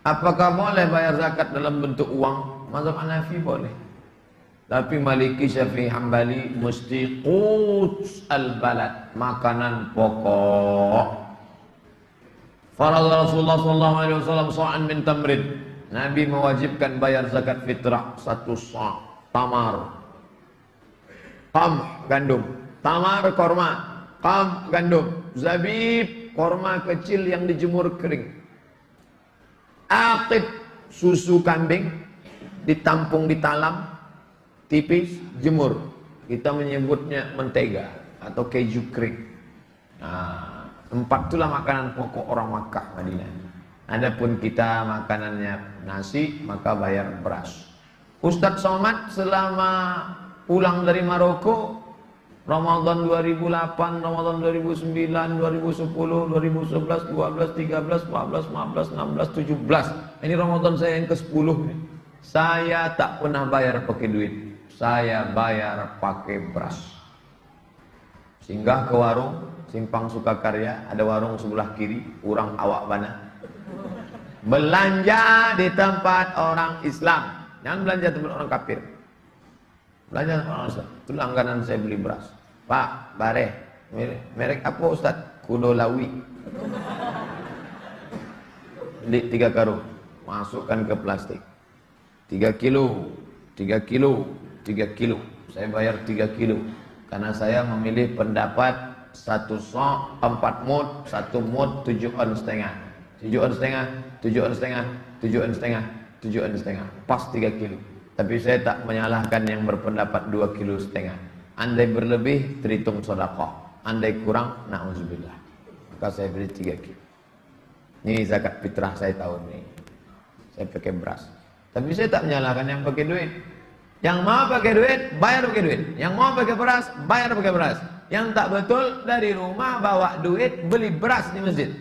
Apakah boleh bayar zakat dalam bentuk uang? Mazhab Hanafi boleh. Tapi Maliki, Syafi'i, Hambali mesti quts al-balad, makanan pokok. Faradha Rasulullah sallallahu alaihi wasallam sa'an min tamrin. Nabi mewajibkan bayar zakat fitrah 1 sa' tamar. Qam gandum, tamar korma, qam gandum, zabib korma kecil yang dijemur kering. Aqid susu kambing ditampung di talam tipis, jemur. Kita menyebutnya mentega atau keju kering. Nah, 4 itulah makanan pokok orang Makkah, Madinah. Adapun kita makanannya nasi, maka bayar beras. Ustadz Somad selama pulang dari Maroko, Ramadan 2008, Ramadan 2009, 2010, 2011, 12, 13, 14, 15, 16, 17. Ini Ramadan saya yang ke-10 nih. Saya tak pernah bayar pakai duit. Saya bayar pakai beras. Singgah ke warung Simpang Sukakarya, ada warung sebelah kiri, urang awak bana. Belanja di tempat orang Islam, jangan belanja tempat orang kafir. Belanja tempat orang Islam. Itu langganan saya beli beras. Pak, bare, merek apa Ustaz? Kudolawi. Beli 3 karung, masukkan ke plastik. 3 kilo, 3 kilo, 3 kilo. Saya bayar 3 kilo. Karena saya memilih pendapat 1 sa' 4 mud, 1 mud 7 on setengah. 7 on setengah, 7 on setengah, 7 on setengah, 7 on setengah. Pas 3 kilo. Tapi saya tak menyalahkan yang berpendapat 2 kilo setengah. Andai berlebih, terhitung sedekah. Andai kurang, na'udzubillah. Maka saya beli 3 kilo. Ini zakat fitrah saya tahun ini. Saya pakai beras. Tapi saya tak menyalahkan yang pakai duit. Yang mau pakai duit, bayar pakai duit. Yang mau pakai beras, bayar pakai beras. Yang tak betul, dari rumah bawa duit, beli beras di masjid.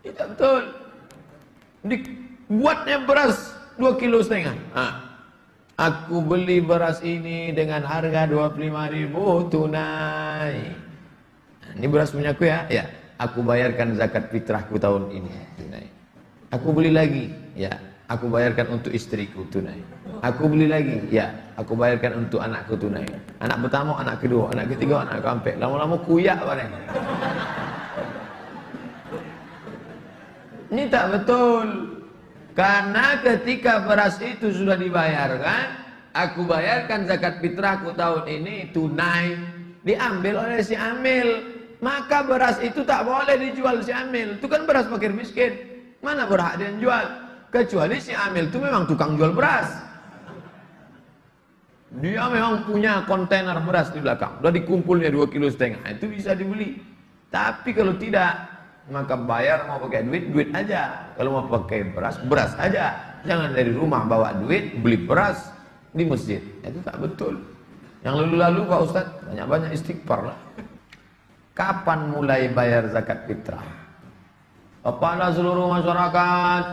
Tidak betul. Dibuatnya beras 2 kilo setengah. Aku beli beras ini dengan harga 25.000 tunai. Ini beras punya aku ya? Ya. Aku bayarkan zakat fitrahku tahun ini tunai. Aku beli lagi, ya. Aku bayarkan untuk istriku tunai. Aku beli lagi, ya. Aku bayarkan untuk anakku tunai. Anak pertama, anak kedua, anak ketiga, anak keempat. Lama-lama kuyak barang. Ini tak betul. Karena ketika beras itu sudah dibayarkan, aku bayarkan zakat fitrahku tahun ini tunai, diambil oleh si amil. Maka beras itu tak boleh dijual si amil. Itu kan beras fakir miskin. Mana berhak dia jual? Kecuali si amil itu memang tukang jual beras. Dia memang punya kontainer beras di belakang. Sudah dikumpulnya 2,5 kilo. Itu bisa dibeli. Tapi kalau tidak, maka bayar mau pakai duit, duit aja. Kalau mau pakai beras, beras aja. Jangan dari rumah bawa duit, beli beras di masjid. Itu tak betul. Yang lalu-lalu Pak Ustadz, banyak-banyak istighfar lah. Kapan mulai bayar zakat fitrah? Kepada seluruh masyarakat,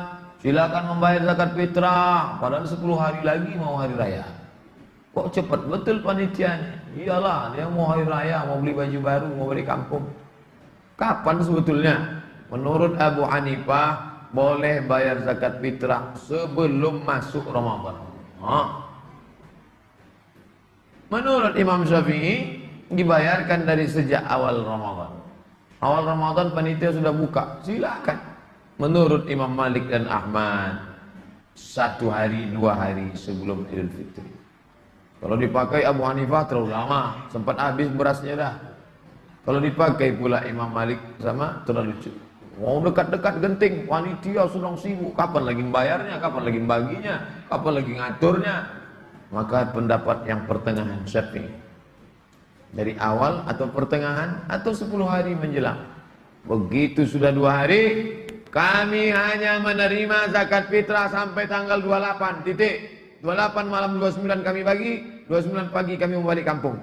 silakan membayar zakat fitrah. Padahal 10 hari lagi mau hari raya. Kok cepat betul panitianya? Iyalah, dia mau hari raya, mau beli baju baru, mau beli kampung. Kapan sebetulnya? Menurut Abu Hanifah, boleh bayar zakat fitrah sebelum masuk Ramadan. Menurut Imam Syafi'i, dibayarkan dari sejak awal Ramadan. Awal Ramadan panitia sudah buka, silakan. Menurut Imam Malik dan Ahmad, 1 hari 2 hari sebelum Idul Fitri. Kalau dipakai Abu Hanifah terlalu lama, sempat habis berasnya dah. Kalau dipakai pula Imam Malik sama, terlalu lucu. Mau dekat-dekat genting, panitia sedang sibuk, kapan lagi membayarnya, kapan lagi membaginya, kapan lagi ngaturnya. Maka pendapat yang pertengahan Syafi'i, dari awal atau pertengahan atau 10 hari menjelang. Begitu sudah 2 hari, kami hanya menerima zakat fitrah sampai tanggal 28 titik. 28 malam 29 kami bagi, 29 pagi kami mau balik kampung.